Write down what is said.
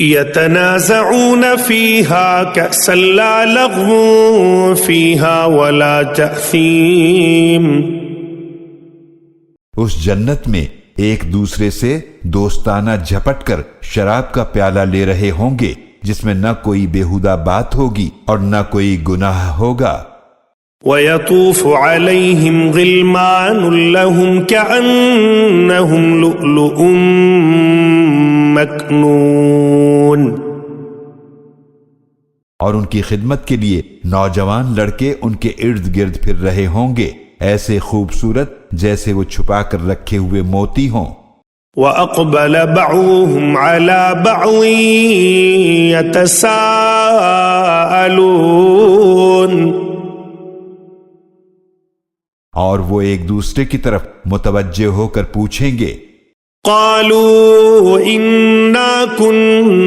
يتنازعون فيها كأسا لا لغو فيها ولا تأثيم۔ اس جنت میں ایک دوسرے سے دوستانہ جھپٹ کر شراب کا پیالہ لے رہے ہوں گے، جس میں نہ کوئی بیہودہ بات ہوگی اور نہ کوئی گناہ ہوگا۔ وَيَطُوفُ عَلَيْهِمْ غِلْمَانٌ لَهُمْ كَأَنَّهُمْ لُؤْلُؤٌ مَّكْنُونٌ۔ اور ان کی خدمت کے لیے نوجوان لڑکے ان کے ارد گرد پھر رہے ہوں گے، ایسے خوبصورت جیسے وہ چھپا کر رکھے ہوئے موتی ہوں۔ وَأَقْبَلَ بَعْضُهُمْ عَلَى بَعْضٍ يَتَسَاءَلُونَ۔ اور وہ ایک دوسرے کی طرف متوجہ ہو کر پوچھیں گے، قَالُوا إِنَّا كُنَّا